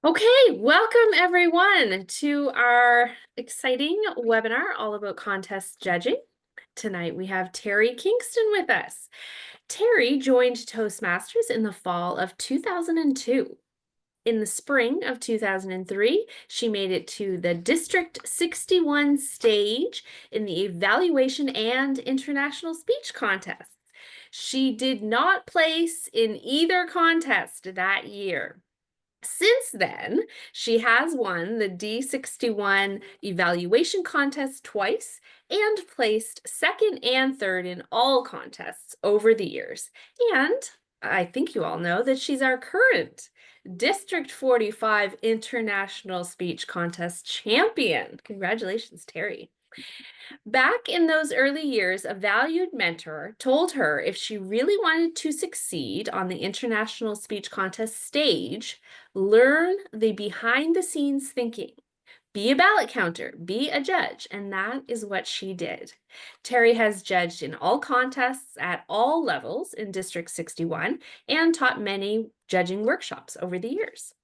Okay, welcome everyone to our exciting webinar all about contest judging. Tonight we have Teri Kingston with us. Teri joined Toastmasters in the fall of 2002. In the spring of 2003, she made it to the District 61 stage in the Evaluation and International Speech Contests. She did not place in either contest that year. Since then, she has won the D61 evaluation contest twice and placed second and third in all contests over the years. And I think you all know that she's our current District 45 International Speech Contest champion. Congratulations, Teri. Back in those early years, a valued mentor told her if she really wanted to succeed on the International Speech Contest stage, learn the behind the scenes thinking. Be a ballot counter, be a judge, and that is what she did. Teri has judged in all contests at all levels in District 61 and taught many judging workshops over the years.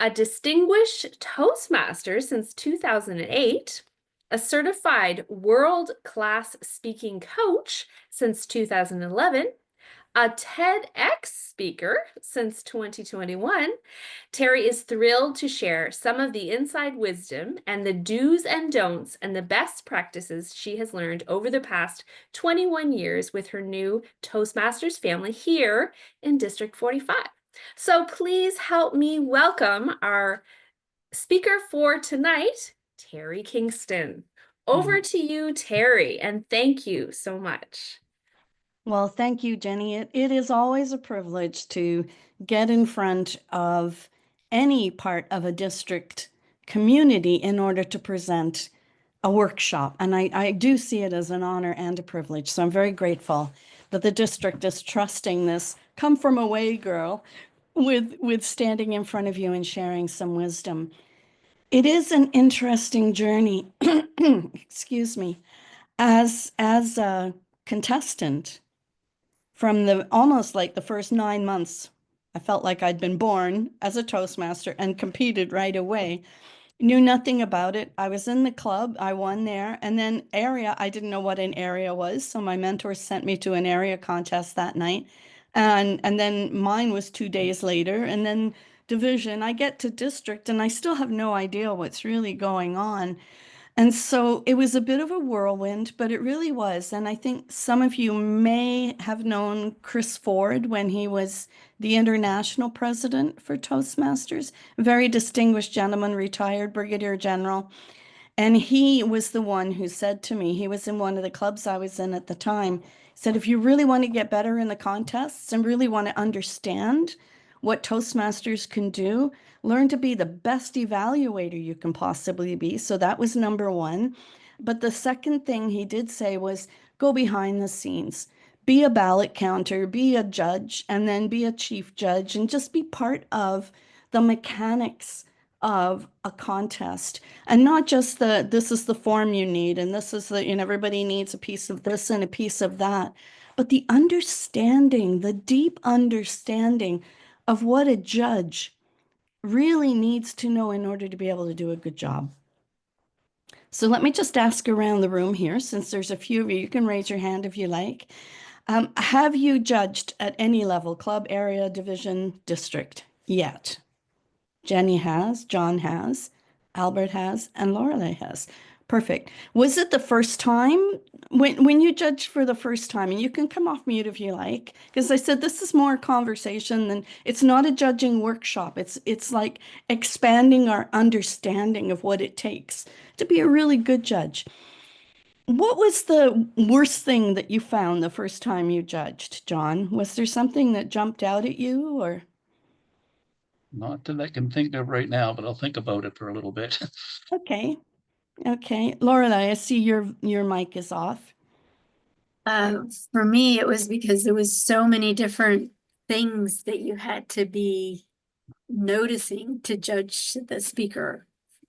A distinguished Toastmaster since 2008, a certified world-class speaking coach since 2011, a TEDx speaker since 2021, Teri is thrilled to share some of the inside wisdom and the do's and don'ts and the best practices she has learned over the past 21 years with her new Toastmasters family here in District 45. So please help me welcome our speaker for tonight, Teri Kingston. Over to you, Teri, and thank you so much. Well, thank you, Jenny. It is always a privilege to get in front of any part of a district community in order to present a workshop. And I do see it as an honor and a privilege. So I'm very grateful that the district is trusting this come from away girl with standing in front of you and sharing some wisdom. It is an interesting journey, excuse me, as a contestant. From the almost like the first 9 months, I felt like I'd been born as a Toastmaster and competed right away. Knew nothing about it. I was in the club, I won there, and then area, I didn't know what an area was, so my mentor sent me to an area contest that night. And then mine was 2 days later, and then division. I get to district and I still have no idea what's really going on. And so it was a bit of a whirlwind, but it really was. And I think some of you may have known Chris Ford when he was the international president for Toastmasters. Very distinguished gentleman, retired brigadier general. And he was the one who said to me, he was in one of the clubs I was in at the time, said, if you really want to get better in the contests and really want to understand what Toastmasters can do, learn to be the best evaluator you can possibly be. So that was number one. But the second thing he did say was go behind the scenes, be a ballot counter, be a judge, and then be a chief judge, and just be part of the mechanics of a contest, and not just this is the form you need and this is the, everybody needs a piece of this and a piece of that, but the understanding, the deep understanding of what a judge really needs to know in order to be able to do a good job. So let me just ask around the room here, since there's a few of you, you can raise your hand if you like. Have you judged at any level, club, area, division, district yet? Jenny has, John has, Albert has, and Lorelei has. Perfect. Was it the first time when you judged for the first time? And you can come off mute if you like, because I said this is more conversation than it's not a judging workshop. It's like expanding our understanding of what it takes to be a really good judge. What was the worst thing that you found the first time you judged, John? Was there something that jumped out at you or? Not that I can think of right now, but I'll think about it for a little bit. Okay. Okay. Lorelei, I see your mic is off. For me, it was because there was so many different things that you had to be noticing to judge the speaker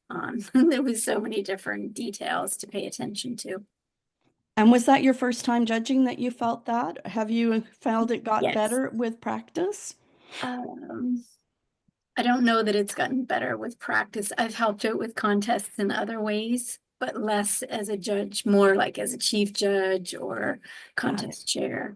on. There was so many different details to pay attention to. And was that your first time judging that you felt that? Have you felt it got Yes. better with practice? I I don't know that it's gotten better with practice. I've helped out with contests in other ways, but less as a judge, more like as a chief judge or Got it. contest chair.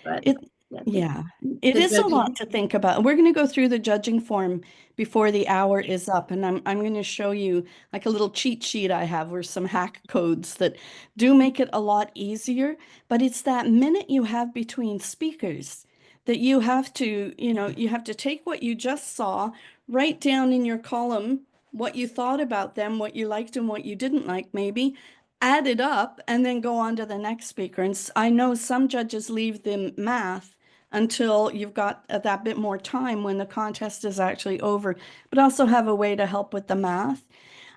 But It, yeah, yeah, it the is a lot judging. to think about. We're going to go through the judging form before the hour is up, and I'm going to show you like a little cheat sheet I have with some hack codes that do make it a lot easier. But it's that minute you have between speakers that you have to, you have to take what you just saw, write down in your column what you thought about them, what you liked and what you didn't like, maybe, add it up, and then go on to the next speaker. And I know some judges leave the math until you've got that bit more time when the contest is actually over, but also have a way to help with the math.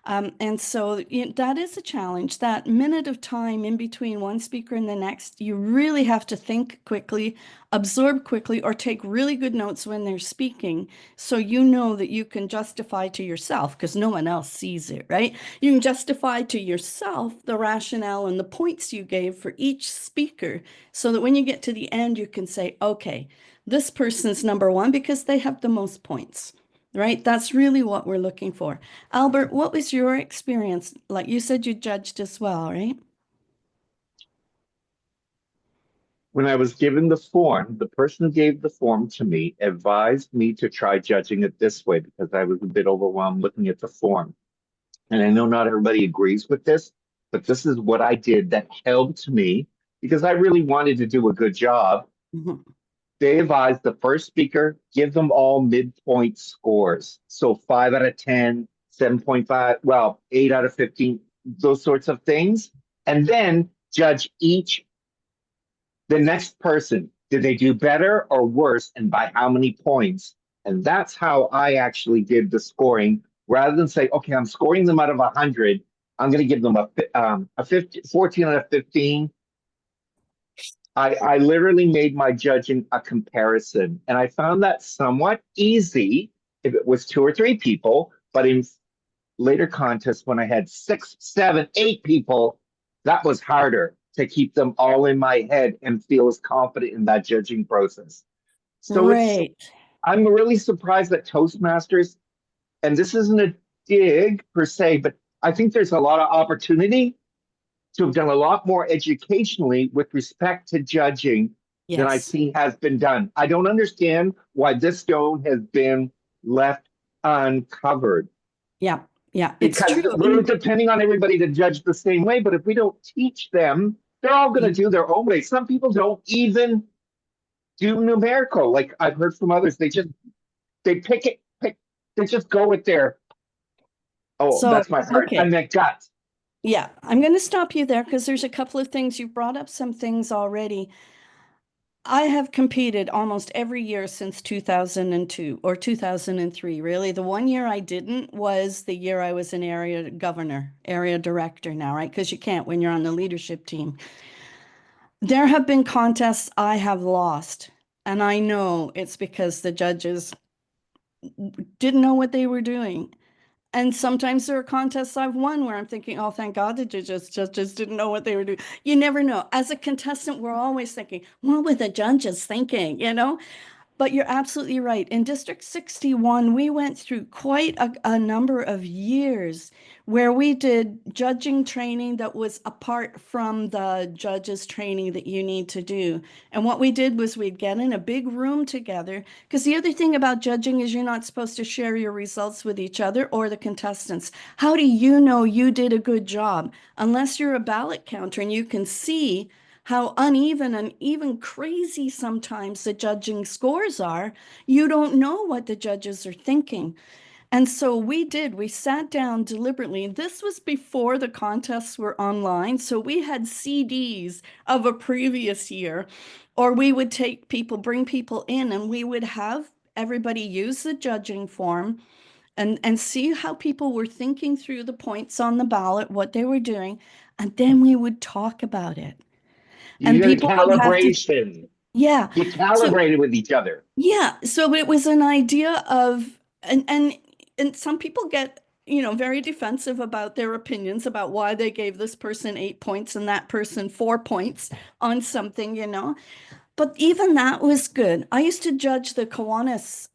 And so that is a challenge. That minute of time in between one speaker and the next, you really have to think quickly, absorb quickly, or take really good notes when they're speaking. So you know that you can justify to yourself, because no one else sees it, right? You can justify to yourself the rationale and the points you gave for each speaker, so that when you get to the end, you can say, okay, this person's number one because they have the most points. Right? That's really what we're looking for. Albert, what was your experience? Like you said, you judged as well, right? When I was given the form, the person who gave the form to me advised me to try judging it this way because I was a bit overwhelmed looking at the form. And I know not everybody agrees with this, but this is what I did that helped me because I really wanted to do a good job. Mhm. They advised the first speaker, give them all midpoint scores. So 5 out of 10, 7.5, well, 8 out of 15, those sorts of things. And then judge the next person. Did they do better or worse? And by how many points? And that's how I actually did the scoring rather than say, okay, I'm scoring them out of 100. I'm going to give them a 14 out of 15. I literally made my judging a comparison, and I found that somewhat easy if it was 2 or 3 people, but in later contests when I had 6, 7, 8 people, that was harder to keep them all in my head and feel as confident in that judging process. So Right. I'm really surprised that Toastmasters, and this isn't a dig per se, but I think there's a lot of opportunity to have done a lot more educationally with respect to judging than I Yes. see has been done. I don't understand why this stone has been left uncovered Yeah. Yeah. It's because true. we're depending on everybody to judge the same way. But if we don't teach them, they're all going to do their own way. Some people don't even do numerical. Like I've heard from others, they they just go with their, oh, So, that's my heart. I okay. meant gut. Yeah, I'm going to stop you there because there's a couple of things. You brought up some things already. I have competed almost every year since 2002 or 2003, really. The one year I didn't was the year I was an area governor, area director now, right? Because you can't when you're on the leadership team. There have been contests I have lost, and I know it's because the judges didn't know what they were doing. And sometimes there are contests I've won where I'm thinking, oh, thank God the judges didn't know what they were doing. You never know. As a contestant, we're always thinking, what were the judges thinking, But you're absolutely right. In District 61, we went through quite a number of years where we did judging training that was apart from the judges training that you need to do. And what we did was we'd get in a big room together, because the other thing about judging is you're not supposed to share your results with each other or the contestants. How do you know you did a good job? Unless you're a ballot counter and you can see how uneven and even crazy sometimes the judging scores are, you don't know what the judges are thinking. And so we sat down deliberately. This was before the contests were online. So we had CDs of a previous year, or we would bring people in, and we would have everybody use the judging form and see how people were thinking through the points on the ballot, what they were doing. And then we would talk about it. You And did a people would have to, calibration. yeah. You So calibrated with each other. yeah, so it was an idea of, and some people get, very defensive about their opinions about why they gave this person 8 points and that person 4 points on something. But even that was good. I used to judge the Kiwanis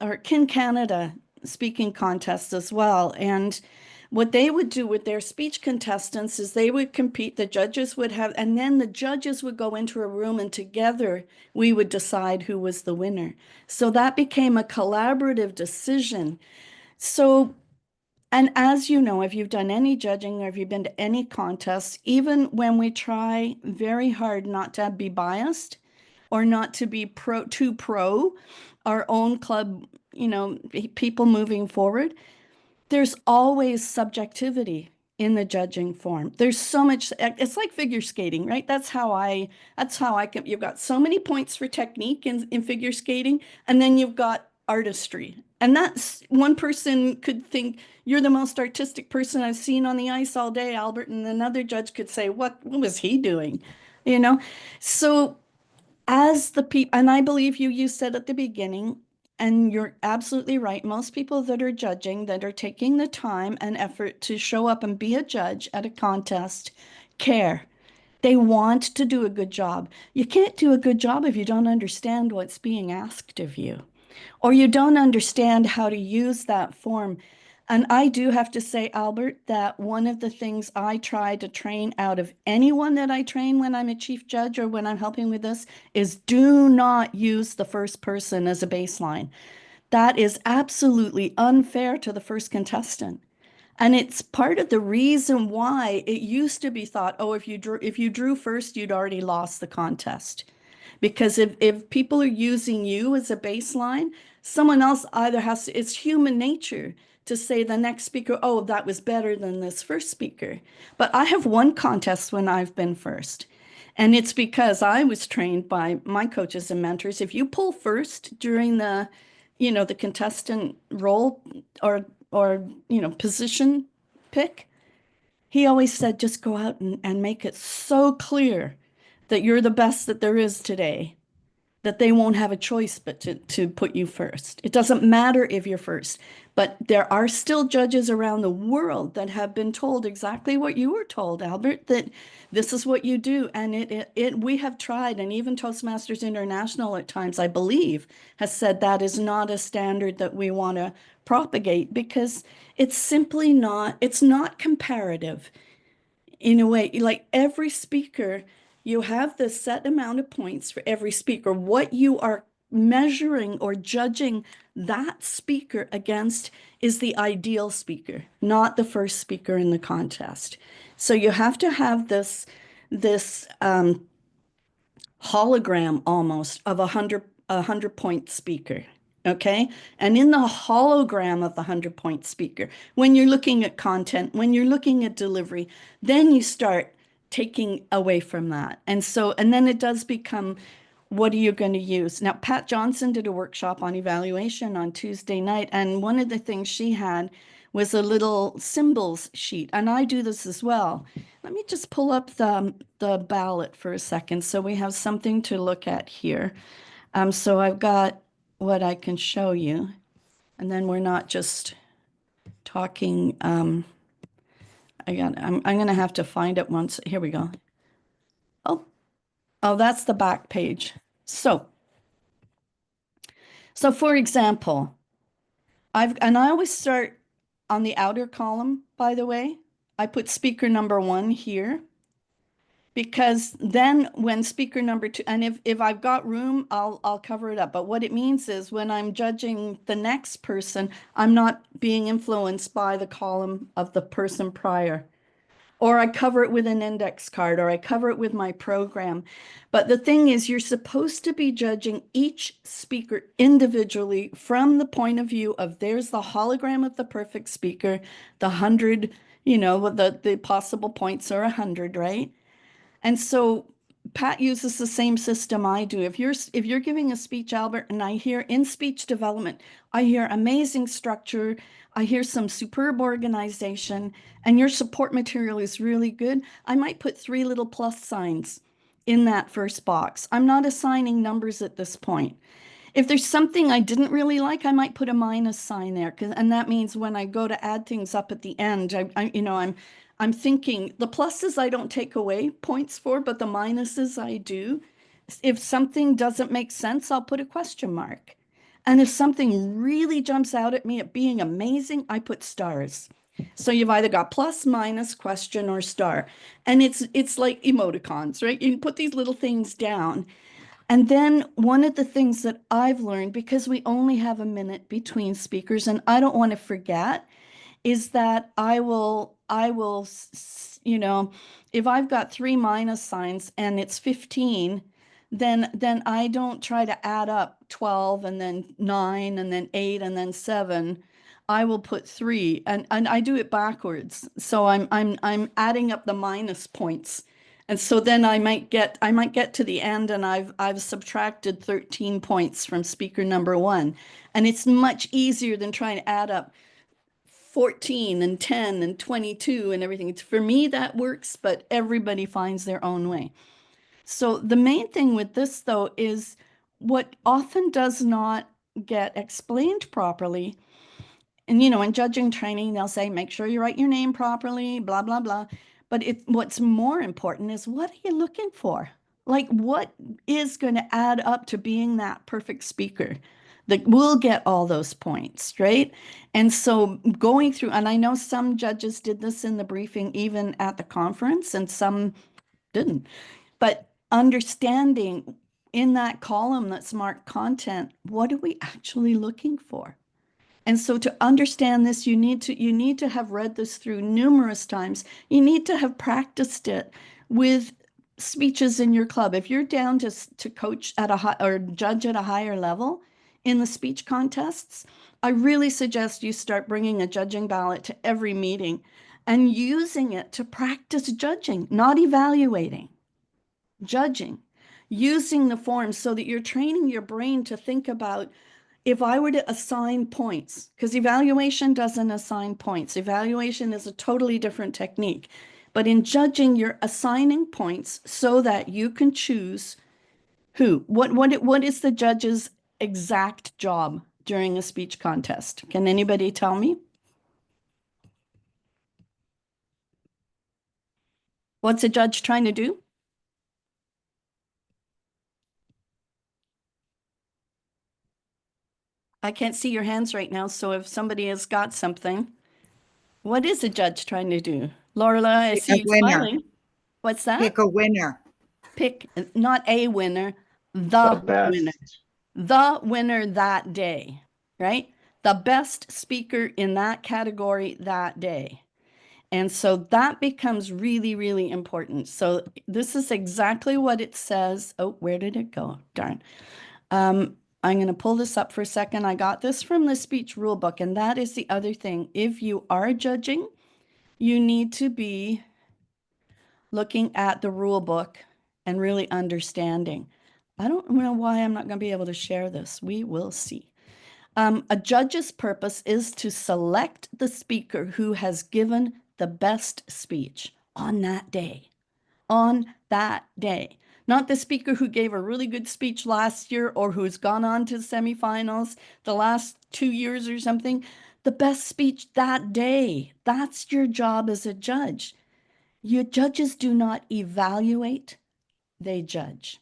or Kin Canada speaking contests as well. And what they would do with their speech contestants is they would compete, the judges would have, and then the judges would go into a room and together we would decide who was the winner. So that became a collaborative decision. So, and as you know, if you've done any judging or if you've been to any contests, even when we try very hard not to be biased, or not to be too pro our own club, people moving forward, there's always subjectivity in the judging form. There's so much, it's like figure skating, right? That's how I can, you've got so many points for technique in figure skating, and then you've got artistry. And that's, one person could think you're the most artistic person I've seen on the ice all day, Albert, and another judge could say, what was he doing? So as the people, and I believe you said at the beginning, and you're absolutely right, most people that are judging, that are taking the time and effort to show up and be a judge at a contest, care. They want to do a good job. You can't do a good job if you don't understand what's being asked of you, or you don't understand how to use that form. And I do have to say, Albert, that one of the things I try to train out of anyone that I train when I'm a chief judge or when I'm helping with this is do not use the first person as a baseline. That is absolutely unfair to the first contestant. And it's part of the reason why it used to be thought, oh, if you drew first, you'd already lost the contest. Because if people are using you as a baseline, someone else either has to, it's human nature to say the next speaker, oh, that was better than this first speaker. But I have won contests when I've been first. And it's because I was trained by my coaches and mentors. If you pull first during the contestant role or position pick, he always said, just go out and make it so clear that you're the best that there is today, that they won't have a choice but to put you first. It doesn't matter if you're first, but there are still judges around the world that have been told exactly what you were told, Albert, that this is what you do. And we have tried, and even Toastmasters International at times, I believe, has said that is not a standard that we want to propagate because it's simply not, it's not comparative. In a way, like every speaker, you have the set amount of points for every speaker. What you are measuring or judging that speaker against is the ideal speaker, not the first speaker in the contest. So you have to have this hologram almost of a 100-point speaker. Okay. And in the hologram of the 100-point speaker, when you're looking at content, when you're looking at delivery, then you start taking away from that. And then it does become, what are you going to use? Now, Pat Johnson did a workshop on evaluation on Tuesday night. And one of the things she had was a little symbols sheet. And I do this as well. Let me just pull up the ballot for a second. So we have something to look at here. So I've got what I can show you, and then we're not just talking. I'm going to have to find it once. Here we go. Oh, that's the back page. So for example, I always start on the outer column, by the way. I put speaker number 1 here. Because then when speaker number 2, and if I've got room, I'll cover it up. But what it means is when I'm judging the next person, I'm not being influenced by the column of the person prior. Or I cover it with an index card, or I cover it with my program. But the thing is, you're supposed to be judging each speaker individually from the point of view of there's the hologram of the perfect speaker, the 100, the possible points are 100, right? And so Pat uses the same system I do. If you're giving a speech, Albert, and I hear in speech development, I hear amazing structure, I hear some superb organization, and your support material is really good, I might put 3 little plus signs in that first box. I'm not assigning numbers at this point. If there's something I didn't really like, I might put a minus sign there, and that means when I go to add things up at the end, I'm thinking the pluses I don't take away points for, but the minuses I do, If something doesn't make sense, I'll put a question mark. And if something really jumps out at me at being amazing, I put stars. So you've either got plus, minus, question, or star. And it's like emoticons, right? You can put these little things down. And then one of the things that I've learned, because we only have a minute between speakers, and I don't want to forget, is that you know, if I've got 3 minus signs and it's 15, then I don't try to add up 12 and then 9 and then 8 and then 7. I will put 3, and I do it backwards. So I'm adding up the minus points. And so then I might get to the end and I've subtracted 13 points from speaker number 1. And it's much easier than trying to add up 14 and 10 and 22 and everything. It's, for me, that works, but everybody finds their own way. So the main thing with this, though, is what often does not get explained properly. And, you know, in judging training, they'll say, make sure you write your name properly, blah, blah, blah. But what's more important is, what are you looking for? Like, what is going to add up to being that perfect speaker that will get all those points, right? And so going through, and I know some judges did this in the briefing, even at the conference, and some didn't. But understanding in that column that's marked content, what are we actually looking for? And so to understand this, you need to have read this through numerous times. You need to have practiced it with speeches in your club. If you're down to coach at a high or judge at a higher level in the speech contests, I really suggest you start bringing a judging ballot to every meeting and using it to practice judging, not evaluating, judging, using the forms so that you're training your brain to think about, if I were to assign points, because evaluation doesn't assign points. Evaluation is a totally different technique. But in judging, you're assigning points so that you can choose who. What is the judge's exact job during a speech contest? Can anybody tell me? What's a judge trying to do? I can't see your hands right now, so if somebody has got something, what is a judge trying to do? Lorla, I see you smiling. What's that? Pick a winner. Pick, not a winner, The the best. winner. The winner that day, right? The best speaker in that category that day. And so that becomes really, really important. So this is exactly what it says. Oh, where did it go? Darn. I'm going to pull this up for a second. I got this from the speech rule book, and that is the other thing. If you are judging, you need to be looking at the rule book and really understanding. I don't know why I'm not going to be able to share this. We will see. A judge's purpose is to select the speaker who has given the best speech on that day. On that day. Not the speaker who gave a really good speech last year or who's gone on to semifinals the last 2 years or something. The best speech that day. That's your job as a judge. Your judges do not evaluate, they judge.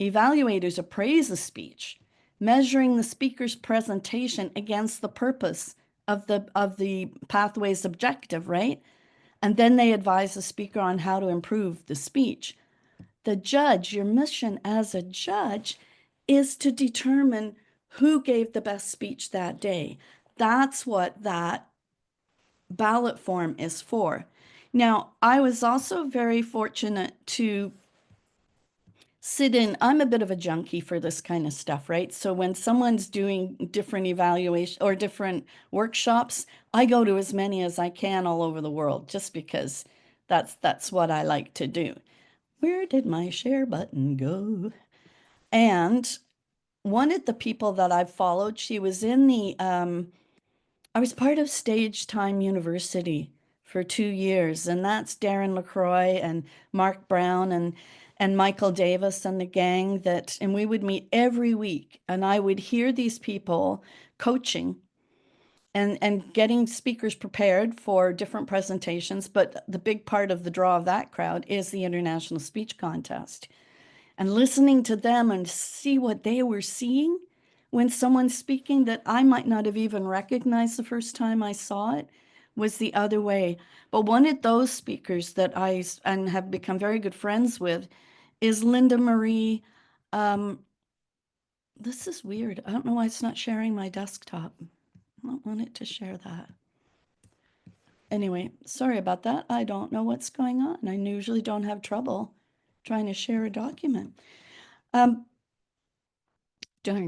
Evaluators appraise a speech, measuring the speaker's presentation against the purpose of the pathway's objective, right? And then they advise the speaker on how to improve the speech. The judge, your mission as a judge is to determine who gave the best speech that day. That's what that ballot form is for. Now, I was also very fortunate to sit in. I'm a bit of a junkie for this kind of stuff, right? So when someone's doing different evaluation or different workshops, I go to as many as I can all over the world, just because that's what I like to do. Where did my share button go? And one of the people that I've followed, she was in the, I was part of Stage Time University for 2 years, and that's Darren LaCroix and Mark Brown and Michael Davis and the gang and we would meet every week, and I would hear these people coaching and getting speakers prepared for different presentations. But the big part of the draw of that crowd is the International Speech Contest. and listening to them and see what they were seeing when someone's speaking that I might not have even recognized the first time I saw it was the other way. But one of those speakers that and have become very good friends with is Linda Marie. This is weird. I don't know why it's not sharing my desktop. I don't want it to share that. Anyway, sorry about that. I don't know what's going on. I usually don't have trouble trying to share a document. Darn,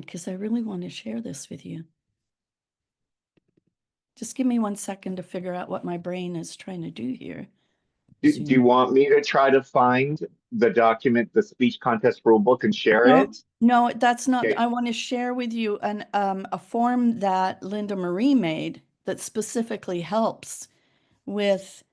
because I really want to share this with you. Just give me 1 second to figure out what my brain is trying to do here. Do you want me to try to find the document, the speech contest rulebook, and share it? No, that's not. Okay. I want to share with you a form that Linda Marie made that specifically helps with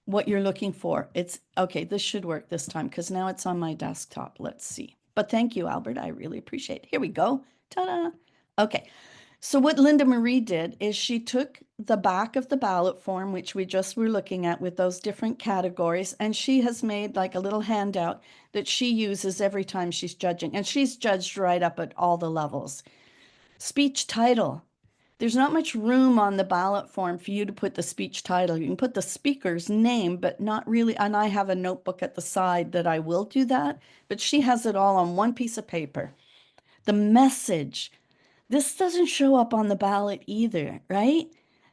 what you're looking for. It's okay. This should work this time because now it's on my desktop. Let's see. But thank you, Albert. I really appreciate it. Here we go. Ta-da. Okay. So what Linda Marie did is she took the back of the ballot form, which we just were looking at with those different categories, and she has made like a little handout that she uses every time she's judging. And she's judged right up at all the levels. Speech title. There's not much room on the ballot form for you to put the speech title. You can put the speaker's name, but not really. And I have a notebook at the side that I will do that, but she has it all on one piece of paper. The message. This doesn't show up on the ballot either, right?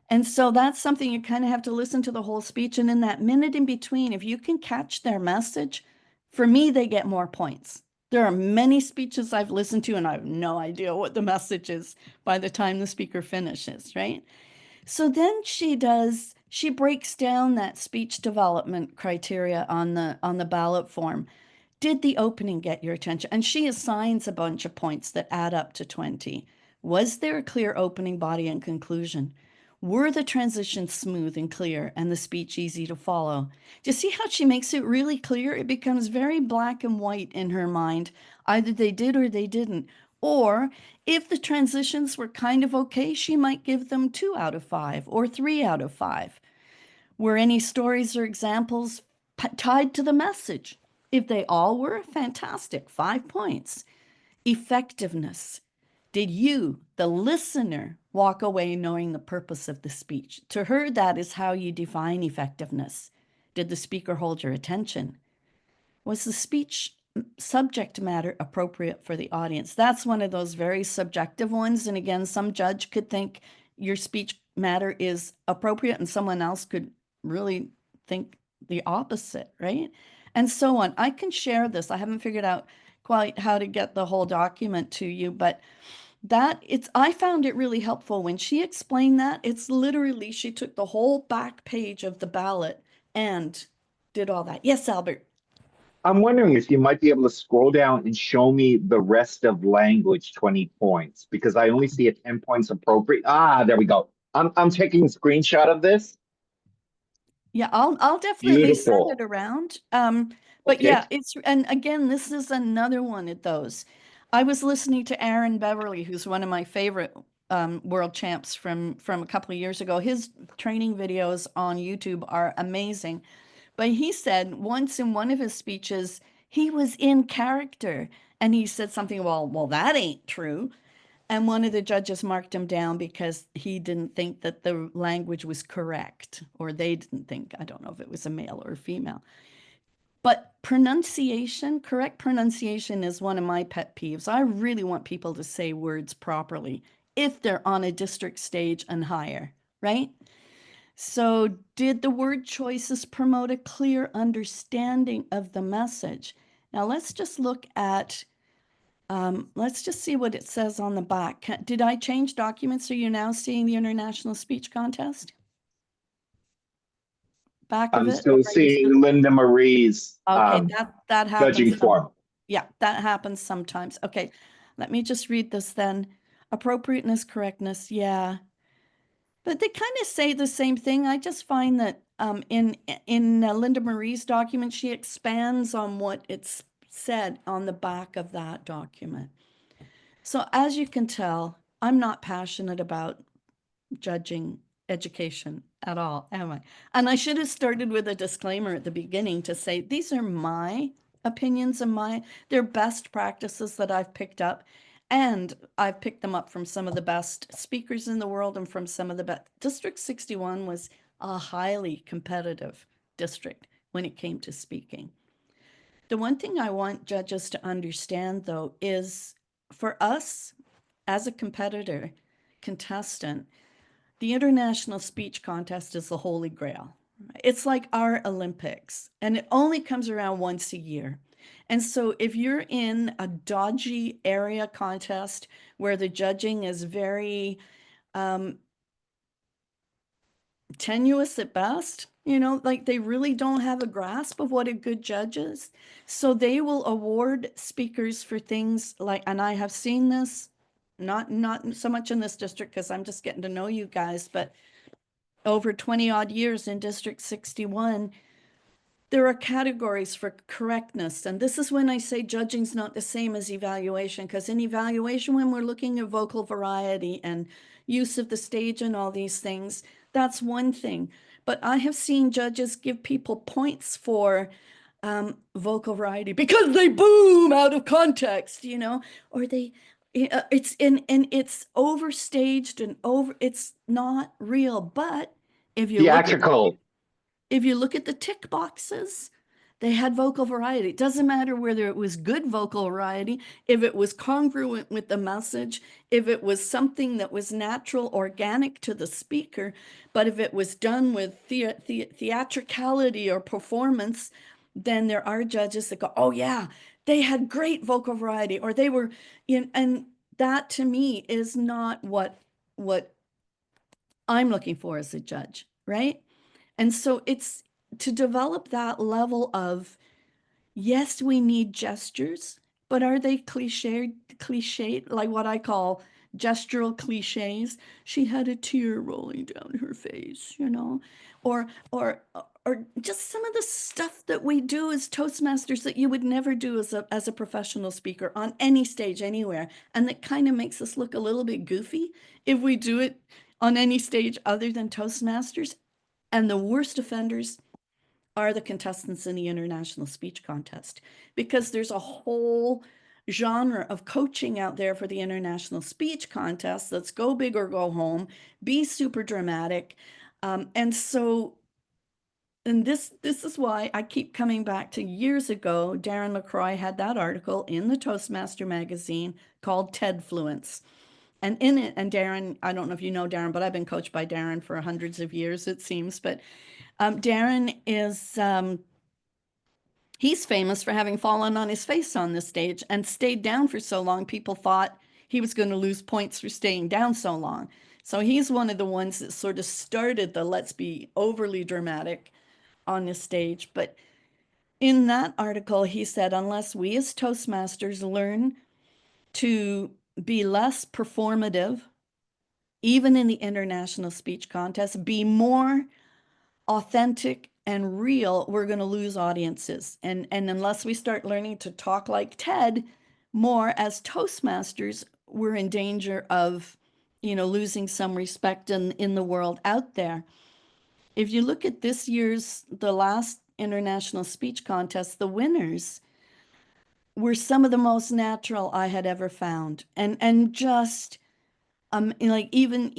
And so that's something you kind of have to listen to the whole speech. And in that minute in between, if you can catch their message, for me, they get more points. There are many speeches I've listened to and I have no idea what the message is by the time the speaker finishes, right? So then she breaks down that speech development criteria on the ballot form. Did the opening get your attention? And she assigns a bunch of points that add up to 20. Was there a clear opening, body, and conclusion? Were the transitions smooth and clear and the speech easy to follow? Do you see how she makes it really clear? It becomes very black and white in her mind. Either they did or they didn't. Or if the transitions were kind of okay, she might give them 2 out of 5 or 3 out of 5. Were any stories or examples tied to the message? If they all were, fantastic, 5 points. Effectiveness. Did you, the listener, walk away knowing the purpose of the speech? To her, that is how you define effectiveness. Did the speaker hold your attention? Was the speech subject matter appropriate for the audience? That's one of those very subjective ones. And again, some judge could think your speech matter is appropriate and someone else could really think the opposite, right? And so on. I can share this. I haven't figured out quite how to get the whole document to you, but I found it really helpful when she explained that. It's literally, she took the whole back page of the ballot and did all that. Yes, Albert. I'm wondering if you might be able to scroll down and show me the rest of language 20 points because I only see a 10 points appropriate. Ah, there we go. I'm taking a screenshot of this. Yeah, I'll definitely send Beautiful. it around. But Okay. yeah, and again, this is another one of those. I was listening to Aaron Beverly, who's one of my favorite world champs from a couple of years ago. His training videos on YouTube are amazing. But he said once in one of his speeches, he was in character and he said something, well, that ain't true. And one of the judges marked him down because he didn't think that the language was correct, or they didn't think, I don't know if it was a male or a female. But pronunciation, correct pronunciation is one of my pet peeves. I really want people to say words properly if they're on a district stage and higher, right? So did the word choices promote a clear understanding of the message? Now let's just look at let's just see what it says on the back. Did I change documents? Are you now seeing the International Speech Contest? Back of I'm it? Or still are you still... seeing Linda Marie's Okay, that judging happens. form. Yeah, that happens sometimes. Okay, let me just read this then. Appropriateness, correctness, yeah. But they kind of say the same thing. I just find that in Linda Marie's document, she expands on what it's said on the back of that document. So as you can tell, I'm not passionate about judging education at all, am I? And I should have started with a disclaimer at the beginning to say, these are my opinions and they're best practices that I've picked up. And I've picked them up from some of the best speakers in the world and from some of the best. District 61 was a highly competitive district when it came to speaking. The one thing I want judges to understand, though, is for us as a competitor, contestant, the International Speech Contest is the holy grail. It's like our Olympics, and it only comes around once a year. And so if you're in a dodgy area contest where the judging is very tenuous at best, you know, like they really don't have a grasp of what a good judge is. So they will award speakers for things like, and I have seen this, not so much in this district because I'm just getting to know you guys, but over 20 odd years in District 61, there are categories for correctness. And this is when I say judging's not the same as evaluation, because in evaluation, when we're looking at vocal variety and use of the stage and all these things, that's one thing. But I have seen judges give people points for vocal variety because they boom out of context, you know, or they, it's in, and it's overstaged and it's not real. But if you look at Theatrical. if you look at the tick boxes, they had vocal variety. It doesn't matter whether it was good vocal variety, if it was congruent with the message, if it was something that was natural, organic to the speaker, but if it was done with theatricality or performance, then there are judges that go, oh yeah, they had great vocal variety, or they were, and that to me is not what I'm looking for as a judge, right? And so it's to develop that level of, yes, we need gestures, but are they cliched, like what I call gestural cliches? She had a tear rolling down her face, you know, or just some of the stuff that we do as Toastmasters that you would never do as a professional speaker on any stage anywhere, and that kind of makes us look a little bit goofy if we do it on any stage other than Toastmasters. And the worst offenders are the contestants in the International Speech Contest, because there's a whole genre of coaching out there for the International Speech Contest that's go big or go home, be super dramatic. And this is why I keep coming back to years ago. Darren LaCroix had that article in the Toastmaster magazine called TEDfluence. And in it, and Darren, I don't know if you know Darren, but I've been coached by Darren for hundreds of years, it seems. But Darren is, he's famous for having fallen on his face on the stage and stayed down for so long, people thought he was going to lose points for staying down so long. So he's one of the ones that sort of started the let's be overly dramatic on the stage. But in that article, he said, unless we as Toastmasters learn to be less performative, even in the International Speech Contest, be more authentic and real, we're going to lose audiences. And unless we start learning to talk like TED more as Toastmasters, we're in danger of, you know, losing some respect in the world out there. If you look at this year's, the last International Speech Contest, the winners were some of the most natural I had ever found. And just, like even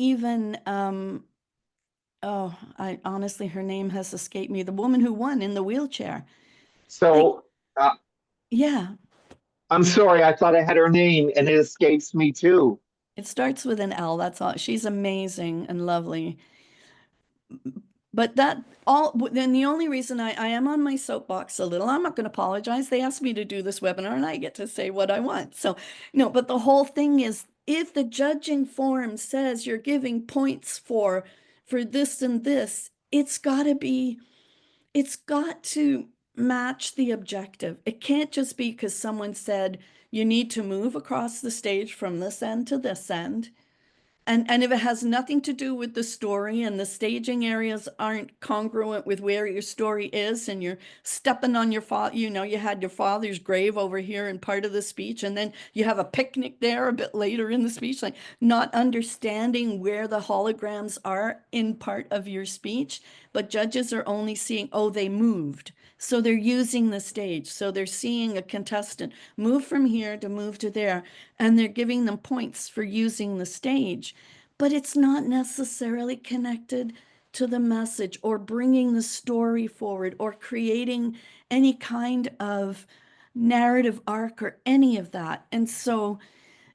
oh, I honestly, her name has escaped me. The woman who won in the wheelchair. Like, So yeah, I'm sorry, I thought I had her name and it escapes me too. it starts with an L. That's all. She's amazing and lovely. But that all, then the only reason I am on my soapbox a little, I'm not going to apologize. They asked me to do this webinar and I get to say what I want. So, no, but the whole thing is, if the judging form says you're giving points for this and this, it's got to match the objective. It can't just be because someone said you need to move across the stage from this end to this end. And if it has nothing to do with the story and the staging areas aren't congruent with where your story is, and you're stepping on your father, you know, you had your father's grave over here in part of the speech, and then you have a picnic there a bit later in the speech, like not understanding where the holograms are in part of your speech, but judges are only seeing, oh, they moved. So they're using the stage. So they're seeing a contestant move from here to move to there, and they're giving them points for using the stage. But it's not necessarily connected to the message or bringing the story forward or creating any kind of narrative arc or any of that. And so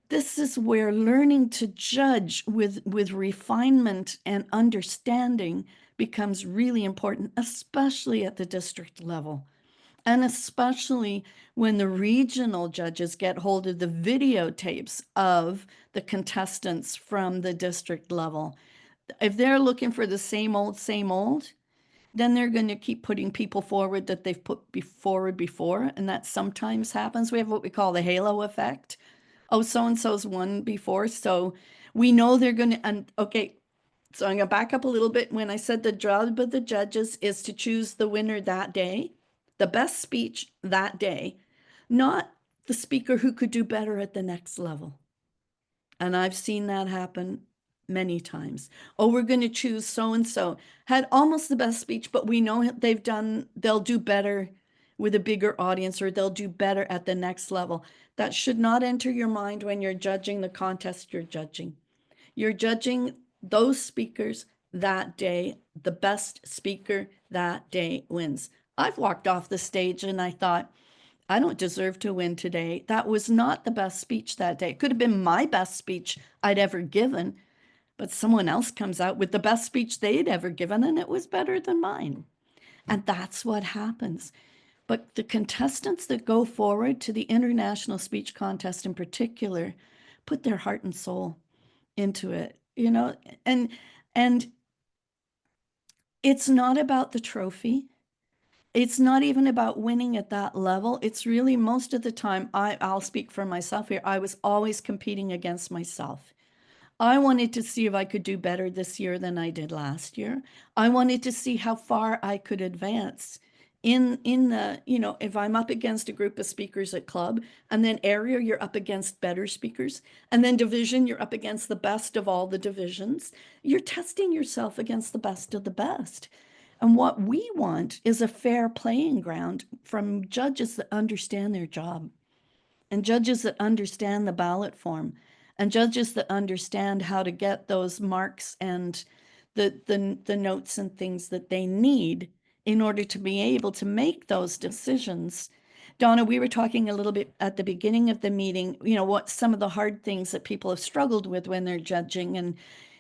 this is where learning to judge with refinement and understanding becomes really important, especially at the district level. And especially when the regional judges get hold of the videotapes of the contestants from the district level. If they're looking for the same old, then they're going to keep putting people forward that they've put forward before. And that sometimes happens. We have what we call the halo effect. Oh, so-and-so's won before, so we know they're going to, and okay, so I'm going to back up a little bit. When I said the job of the judges is to choose the winner that day, the best speech that day, not the speaker who could do better at the next level. And I've seen that happen many times. Oh, we're going to choose so-and-so, had almost the best speech, but we know they'll do better with a bigger audience, or they'll do better at the next level. That should not enter your mind when you're judging the contest you're judging. You're judging those speakers that day. The best speaker that day wins. I've walked off the stage and I thought, I don't deserve to win today. That was not the best speech that day. It could have been my best speech I'd ever given, but someone else comes out with the best speech they'd ever given, and it was better than mine. And that's what happens. But the contestants that go forward to the International Speech Contest in particular put their heart and soul into it, you know, and it's not about the trophy. It's not even about winning at that level. It's really most of the time, I'll speak for myself here. I was always competing against myself. I wanted to see if I could do better this year than I did last year. I wanted to see how far I could advance in the, you know, if I'm up against a group of speakers at club, and then area, you're up against better speakers, and then division, you're up against the best of all the divisions. You're testing yourself against the best of the best. And what we want is a fair playing ground from judges that understand their job, and judges that understand the ballot form, and judges that understand how to get those marks and the notes and things that they need in order to be able to make those decisions. Donna, we were talking a little bit at the beginning of the meeting, you know, what some of the hard things that people have struggled with when they're judging, and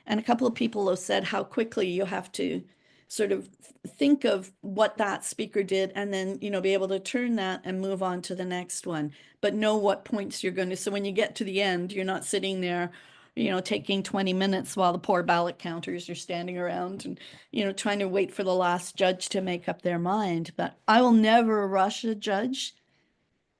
a couple of people have said how quickly you have to sort of think of what that speaker did, and then, you know, be able to turn that and move on to the next one, but know what points you're going to. So when you get to the end, you're not sitting there, you know, taking 20 minutes while the poor ballot counters are standing around and, you know, trying to wait for the last judge to make up their mind. But I will never rush a judge.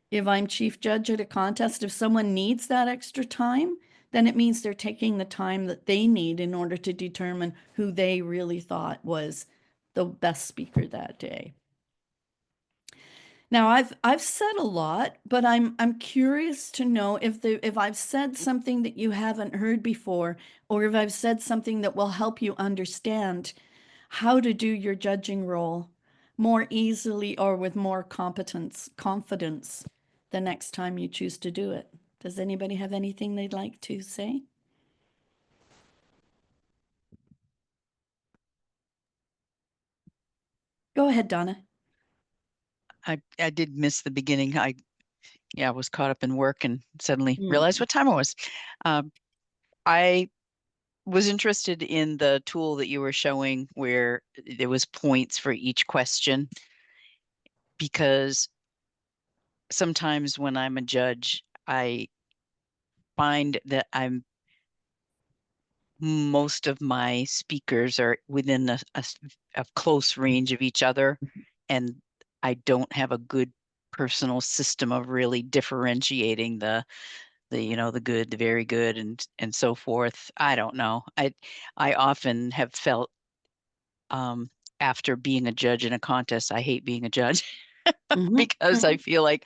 If I'm chief judge at a contest, if someone needs that extra time, then it means they're taking the time that they need in order to determine who they really thought was the best speaker that day. Now, I've said a lot, but I'm curious to know if I've said something that you haven't heard before, or if I've said something that will help you understand how to do your judging role more easily or with more confidence the next time you choose to do it. Does anybody have anything they'd like to say? Go ahead, Donna. I did miss the beginning. I was caught up in work and suddenly realized what time it was. I was interested in the tool that you were showing where there was points for each question, because sometimes when I'm a judge, I find that most of my speakers are within a close range of each other, and I don't have a good personal system of really differentiating the good, the very good, and so forth. I don't know. I often have felt after being a judge in a contest, I hate being a judge because I feel like,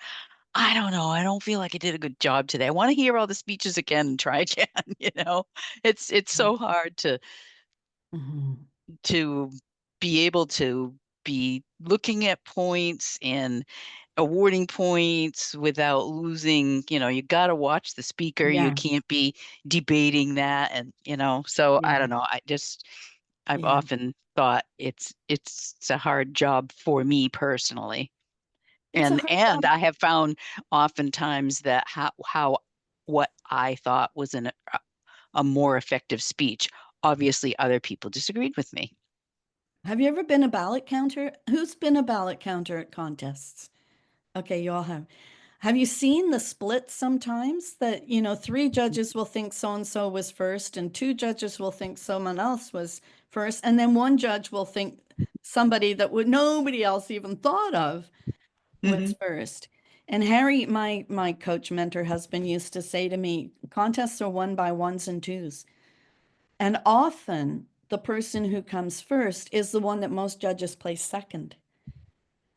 I don't know, I don't feel like I did a good job today. I want to hear all the speeches again and try again, you know. It's so hard to be able to be looking at points and awarding points without losing, you got to watch the speaker. You Yeah. can't be debating that. And, so I Yeah. don't know. I've Yeah. often thought it's a hard job for me personally. It's a And hard and job. I have found oftentimes that how what I thought was a more effective speech, obviously other people disagreed with me. Have you ever been a ballot counter? Who's been a ballot counter at contests? Okay, you all have. Have you seen the split sometimes that, three judges will think so and so was first, and two judges will think someone else was first, and then one judge will think somebody that would nobody else even thought of was first. And Harry, my coach mentor husband, used to say to me, contests are won by ones and twos. And often the person who comes first is the one that most judges place second.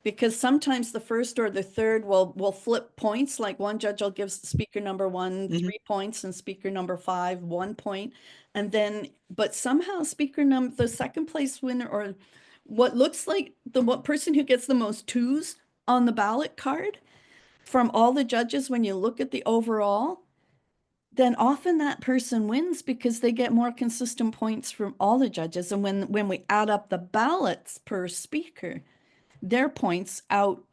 Because sometimes the first or the third will flip points. Like one judge will give speaker number one 3 points and speaker number 5 1 point. And then, but somehow the second place winner, or what looks like what person who gets the most twos on the ballot card from all the judges, when you look at the overall, then often that person wins because they get more consistent points from all the judges. And when we add up the ballots per speaker, their points out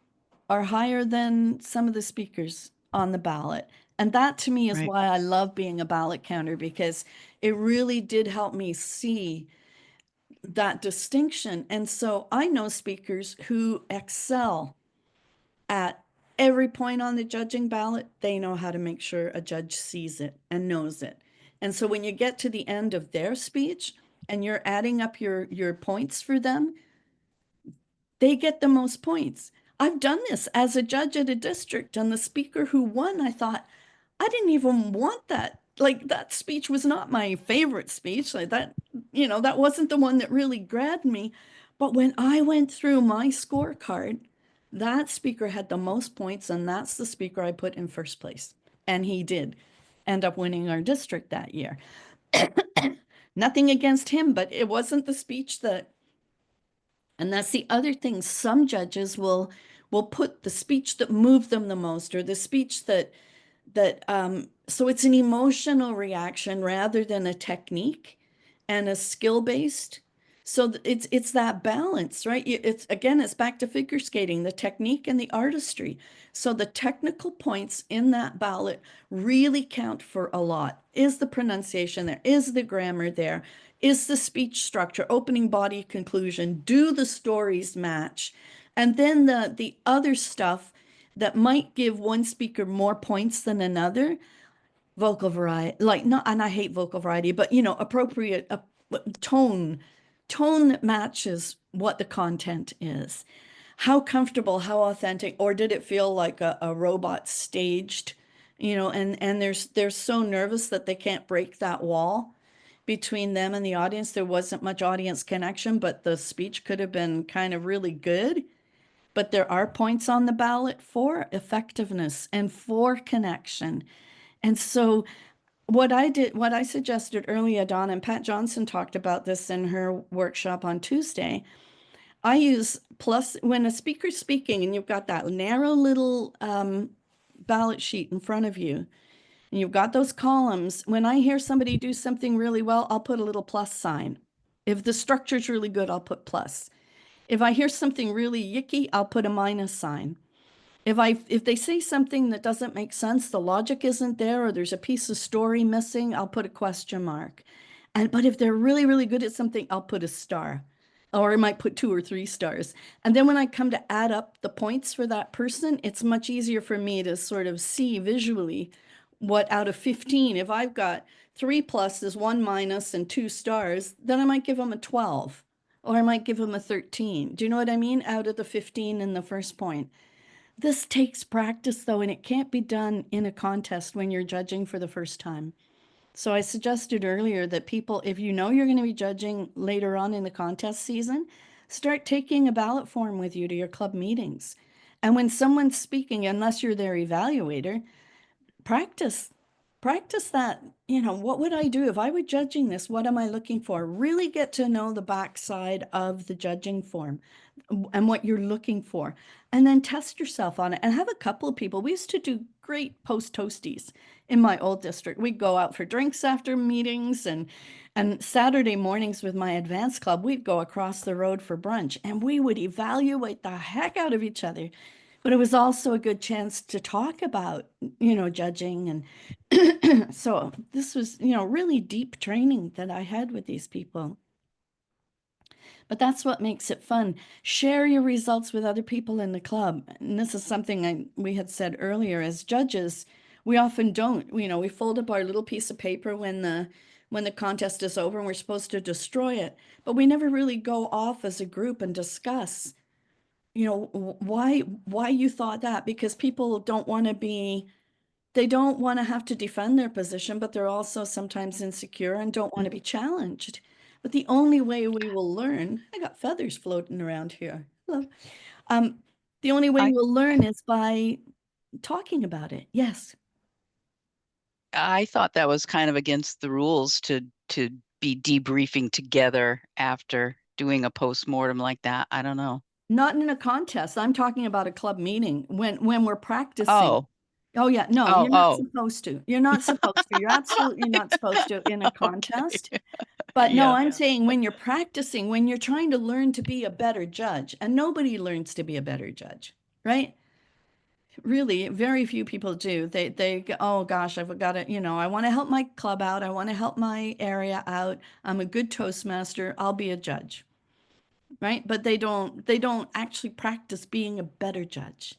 are higher than some of the speakers on the ballot. And that to me is Right. why I love being a ballot counter, because it really did help me see that distinction. And so I know speakers who excel at every point on the judging ballot. They know how to make sure a judge sees it and knows it. And so when you get to the end of their speech and you're adding up your points for them, they get the most points. I've done this as a judge at a district, and the speaker who won, I thought, I didn't even want that. Like, that speech was not my favorite speech. Like that, that wasn't the one that really grabbed me. But when I went through my scorecard, that speaker had the most points, and that's the speaker I put in first place. And he did end up winning our district that year. Nothing against him, but it wasn't the speech that, and that's the other thing. Some judges will put the speech that moved them the most, or the speech that so it's an emotional reaction rather than a technique and a skill based. So it's that balance, right? It's again, it's back to figure skating, the technique and the artistry. So the technical points in that ballot really count for a lot. Is the pronunciation there? Is the grammar there? Is the speech structure, opening, body, conclusion? Do the stories match? And then the other stuff that might give one speaker more points than another, vocal variety, like not, and I hate vocal variety, but appropriate tone that matches what the content is. How comfortable, how authentic, or did it feel like a robot staged, and they're so nervous that they can't break that wall between them and the audience. There wasn't much audience connection, but the speech could have been kind of really good. But there are points on the ballot for effectiveness and for connection. And so what I suggested earlier, Dawn, and Pat Johnson talked about this in her workshop on Tuesday. I use plus when a speaker's speaking and you've got that narrow little ballot sheet in front of you, and you've got those columns. When I hear somebody do something really well, I'll put a little plus sign. If the structure's really good, I'll put plus. If I hear something really yicky, I'll put a minus sign. If they say something that doesn't make sense, the logic isn't there, or there's a piece of story missing, I'll put a question mark. But if they're really, really good at something, I'll put a star. Or I might put 2 or 3 stars. And then when I come to add up the points for that person, it's much easier for me to sort of see visually what out of 15, if I've got 3 pluses, 1 minus, and 2 stars, then I might give them a 12, or I might give them a 13. Do you know what I mean? Out of the 15 in the first point. This takes practice, though, and it can't be done in a contest when you're judging for the first time. So I suggested earlier that people, if you know you're going to be judging later on in the contest season, start taking a ballot form with you to your club meetings. And when someone's speaking, unless you're their evaluator, practice. practice that, what would I do if I were judging this? What am I looking for? Really get to know the backside of the judging form and what you're looking for. And then test yourself on it and have a couple of people. We used to do great post toasties in my old district. We'd go out for drinks after meetings, and Saturday mornings with my advanced club, we'd go across the road for brunch and we would evaluate the heck out of each other. But it was also a good chance to talk about, judging. And so this was, really deep training that I had with these people. But that's what makes it fun. Share your results with other people in the club. And this is something we had said earlier. As judges, we often don't. We fold up our little piece of paper when the contest is over and we're supposed to destroy it. But we never really go off as a group and discuss, why you thought that, because people don't want to they don't want to have to defend their position, but they're also sometimes insecure and don't want to be challenged. But the only way we will learn, I got feathers floating around here. Hello. The only way we'll learn is by talking about it. Yes. I thought that was kind of against the rules to be debriefing together after doing a postmortem like that. I don't know. Not in a contest. I'm talking about a club meeting when we're practicing. Oh. Oh yeah, no, Oh, you're not supposed to. You're not supposed to. You're absolutely not supposed to in a contest. Okay. But no, Yeah. I'm saying when you're practicing, when you're trying to learn to be a better judge, and nobody learns to be a better judge, right? Really, very few people do. They go, oh gosh, I've got to, I want to help my club out. I want to help my area out. I'm a good Toastmaster. I'll be a judge, right? But they don't actually practice being a better judge.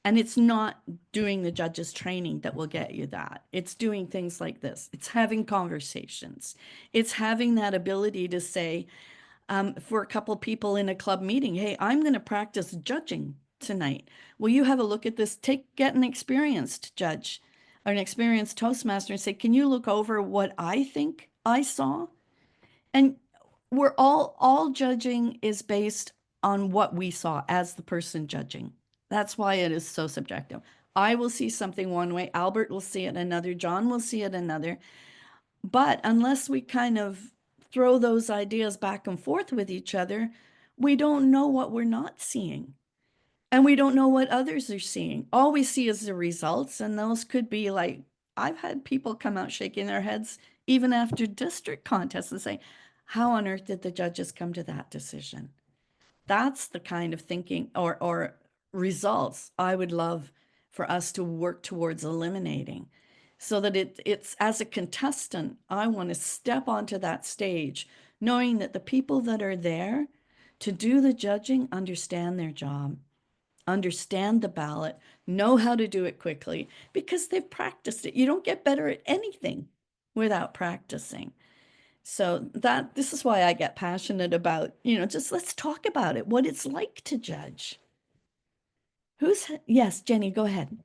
And it's not doing the judge's training that will get you that. It's doing things like this. It's having conversations. It's having that ability to say, for a couple people in a club meeting, hey, I'm going to practice judging tonight. Will you have a look at this? Get an experienced judge or an experienced Toastmaster and say, can you look over what I think I saw? And we're all judging is based on what we saw as the person judging. That's why it is so subjective. I will see something one way, Albert will see it another, John will see it another. But unless we kind of throw those ideas back and forth with each other, we don't know what we're not seeing. And we don't know what others are seeing. All we see is the results, and those could be like, I've had people come out shaking their heads even after district contests and say, how on earth did the judges come to that decision? That's the kind of thinking or results I would love for us to work towards eliminating, so that it's as a contestant, I want to step onto that stage knowing that the people that are there to do the judging understand their job, understand the ballot, know how to do it quickly because they've practiced it. You don't get better at anything without practicing. So this is why I get passionate about, just let's talk about it, what it's like to judge. Yes, Jenny, go ahead.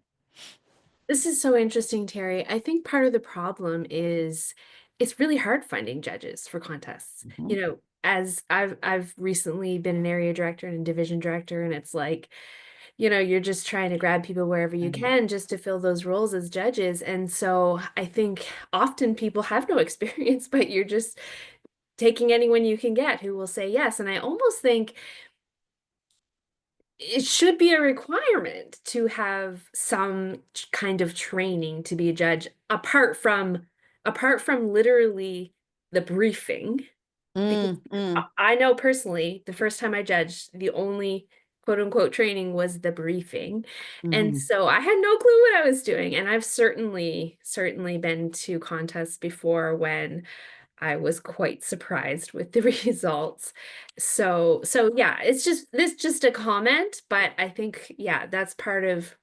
This is so interesting, Teri. I think part of the problem is it's really hard finding judges for contests. Mhm. As I've recently been an area director and a division director, and it's like, you're just trying to grab people wherever you can just to fill those roles as judges. And so I think often people have no experience, but you're just taking anyone you can get who will say yes. And I almost think it should be a requirement to have some kind of training to be a judge apart from literally the briefing. Because I know personally, the first time I judged, the only quote unquote training was the briefing. And so I had no clue what I was doing. And I've certainly been to contests before when I was quite surprised with the results. So yeah, it's just a comment, but I think, yeah, that's part of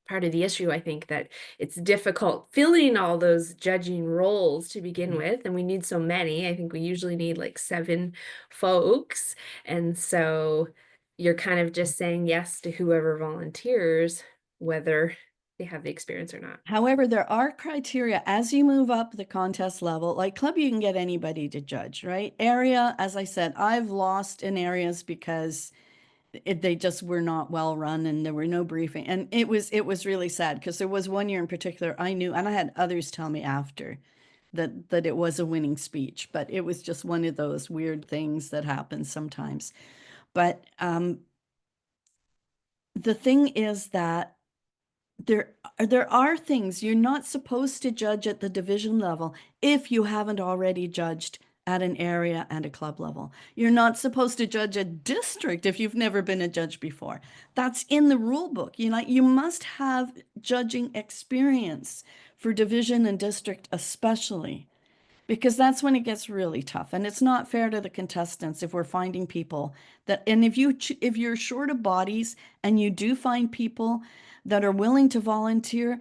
the issue. I think that it's difficult filling all those judging roles to begin with, and we need so many. I think we usually need like 7 folks. And so you're kind of just saying yes to whoever volunteers, whether they have the experience or not. However, there are criteria as you move up the contest level. Like club, you can get anybody to judge, right? Area, as I said, I've lost in areas because they just were not well run, and there were no briefing. And it was really sad, because there was one year in particular I knew, and I had others tell me after, that it was a winning speech, but it was just one of those weird things that happens sometimes. But the thing is that there are things you're not supposed to judge at the division level if you haven't already judged at an area and a club level. You're not supposed to judge a district if you've never been a judge before. That's in the rule book. You must have judging experience for division and district especially, because that's when it gets really tough. And it's not fair to the contestants if we're finding people that, and if you're short of bodies and you do find people that are willing to volunteer,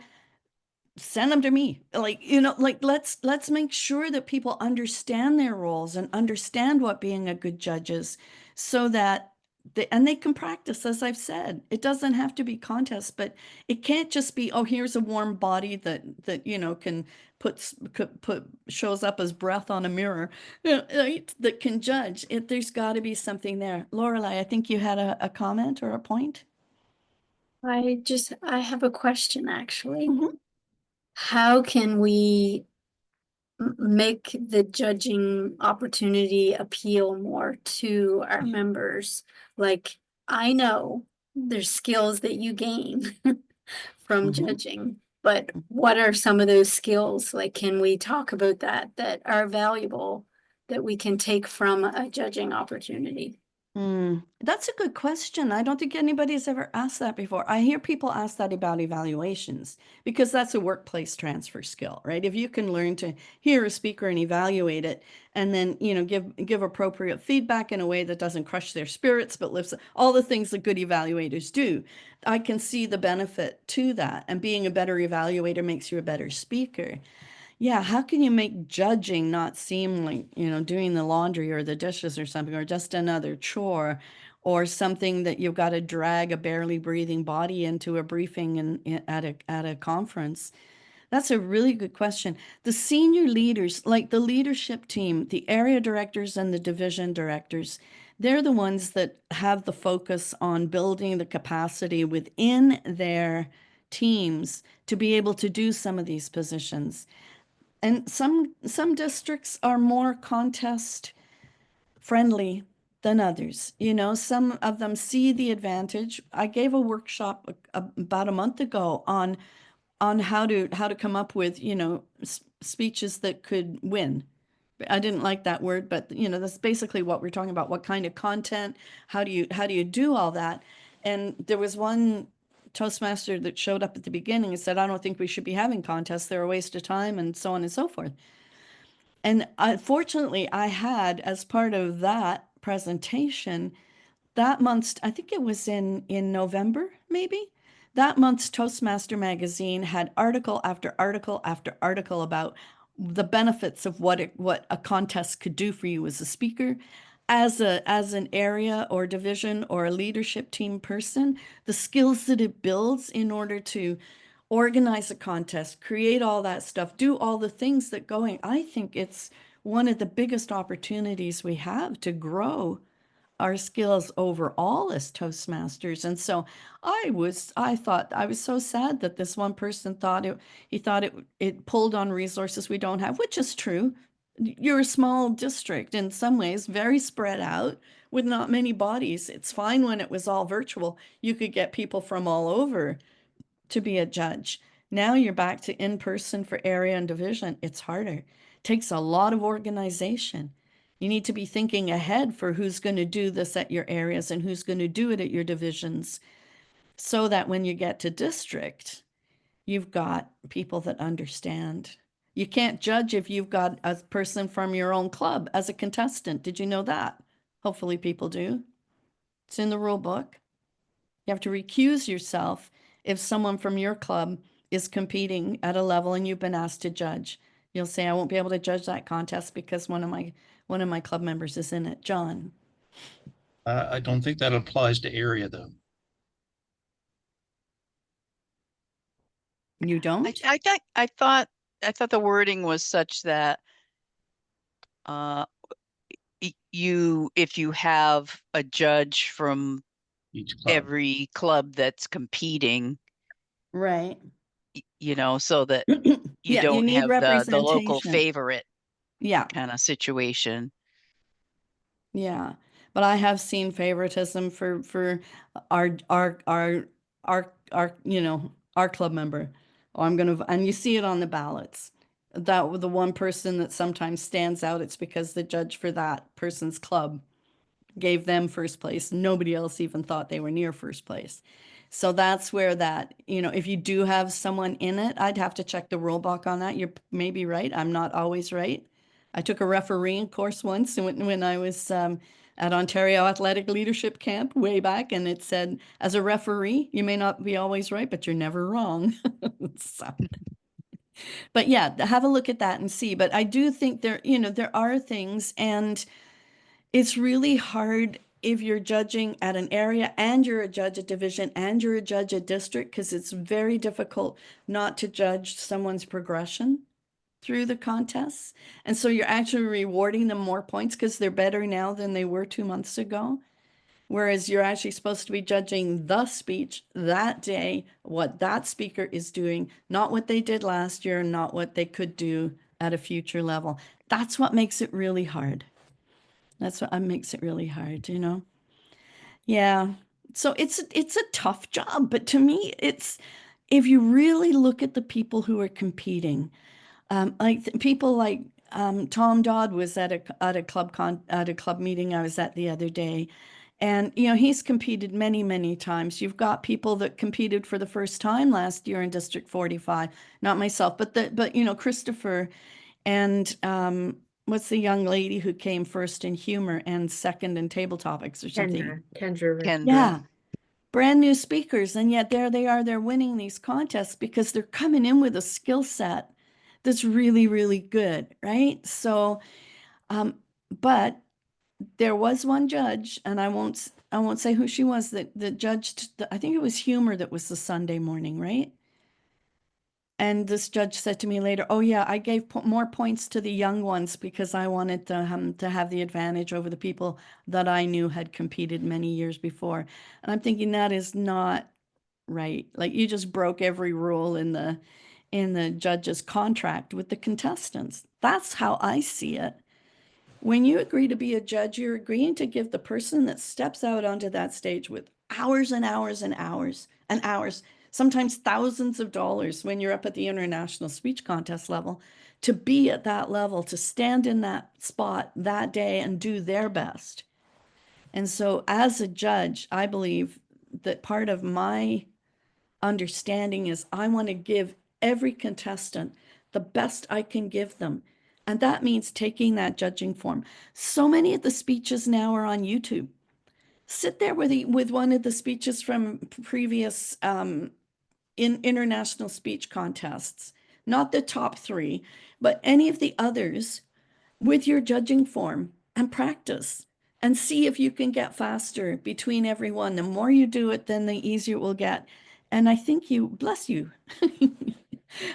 send them to me. Let's make sure that people understand their roles and understand what being a good judge is, so that they can practice. As I've said, it doesn't have to be contests, but it can't just be, oh, here's a warm body that can put shows up as breath on a mirror, right, that can judge it. There's got to be something there. Lorelei, I think you had a comment or a point. I have a question, actually. Mhm. How can we make the judging opportunity appeal more to our members? Like, I know there's skills that you gain from Mhm. judging, but what are some of those skills? Like, can we talk about that are valuable, that we can take from a judging opportunity? That's a good question. I don't think anybody's ever asked that before. I hear people ask that about evaluations, because that's a workplace transfer skill, right? If you can learn to hear a speaker and evaluate it, and then, give appropriate feedback in a way that doesn't crush their spirits, but lifts all the things that good evaluators do, I can see the benefit to that. And being a better evaluator makes you a better speaker. Yeah, how can you make judging not seem like, doing the laundry or the dishes or something, or just another chore, or something that you've got to drag a barely breathing body into a briefing at a conference? That's a really good question. The senior leaders, like the leadership team, the area directors and the division directors, they're the ones that have the focus on building the capacity within their teams to be able to do some of these positions. And some districts are more contest friendly than others. Some of them see the advantage. I gave a workshop about a month ago on how to come up with, speeches that could win. I didn't like that word, but that's basically what we're talking about. What kind of content? How do you do all that? And there was one Toastmaster that showed up at the beginning and said, I don't think we should be having contests. They're a waste of time, and so on and so forth. And fortunately, I had, as part of that presentation, that month's, I think it was in November, maybe, that month's Toastmaster magazine had article after article after article about the benefits of what a contest could do for you as a speaker, as an area or division or a leadership team person, the skills that it builds in order to organize a contest, create all that stuff, do all the things that going. I think it's one of the biggest opportunities we have to grow our skills overall as Toastmasters. And so I thought I was so sad that this one person he thought it pulled on resources we don't have, which is true. You're a small district in some ways, very spread out with not many bodies. It's fine when it was all virtual. You could get people from all over to be a judge. Now you're back to in person for area and division. It's harder. It takes a lot of organization. You need to be thinking ahead for who's going to do this at your areas and who's going to do it at your divisions, so that when you get to district, you've got people that understand. You can't judge if you've got a person from your own club as a contestant. Did you know that? Hopefully people do. It's in the rule book. You have to recuse yourself if someone from your club is competing at a level and you've been asked to judge. You'll say, I won't be able to judge that contest because one of my club members is in it. John. I don't think that applies to area though. You don't? I thought the wording was such that if you have a judge from each club. every club that's competing, Right. you know, so that you Yeah, you don't need have the local representation. favorite Yeah, kind of situation. yeah. But I have seen favoritism for our our our our club member. Or I'm gonna, and you see it on the ballots. That the one person that sometimes stands out, it's because the judge for that person's club gave them first place. Nobody else even thought they were near first place. So that's where that, if you do have someone in it, I'd have to check the rule book on that. You're maybe right. I'm not always right. I took a refereeing course once when I was at Ontario Athletic Leadership Camp way back, and it said, as a referee, you may not be always right, but you're never wrong. So, but yeah, have a look at that and see. But I do think there are things, and it's really hard if you're judging at an area and you're a judge at division and you're a judge at district, because it's very difficult not to judge someone's progression through the contests. And so you're actually rewarding them more points because they're better now than they were 2 months ago. Whereas you're actually supposed to be judging the speech that day, what that speaker is doing, not what they did last year, not what they could do at a future level. That's what makes it really hard. That's what makes it really hard, Yeah. So it's a tough job, but to me, it's, if you really look at the people who are competing, people like Tom Dodd was at a club meeting I was at the other day, and he's competed many, many times. You've got people that competed for the first time last year in District 45, not myself, but Christopher, and what's the young lady who came first in humor and second in table topics or something? Kendra. Yeah, brand new speakers, and yet there they are, they're winning these contests because they're coming in with a skill set that's really, really good, right? So, but there was one judge, and I won't say who she was, that judged, I think it was humor that was the Sunday morning, right? And this judge said to me later, "Oh yeah, I gave more points to the young ones because I wanted to have the advantage over the people that I knew had competed many years before." And I'm thinking that is not right. Like, you just broke every rule in the judge's contract with the contestants. That's how I see it. When you agree to be a judge, you're agreeing to give the person that steps out onto that stage with hours and hours and hours and hours, sometimes thousands of dollars when you're up at the international speech contest level, to be at that level, to stand in that spot that day and do their best. And so as a judge, I believe that part of my understanding is I want to give every contestant the best I can give them. And that means taking that judging form. So many of the speeches now are on YouTube. Sit there with one of the speeches from previous in international speech contests, not the top 3, but any of the others, with your judging form, and practice and see if you can get faster between every one. The more you do it, then the easier it will get. And I think bless you.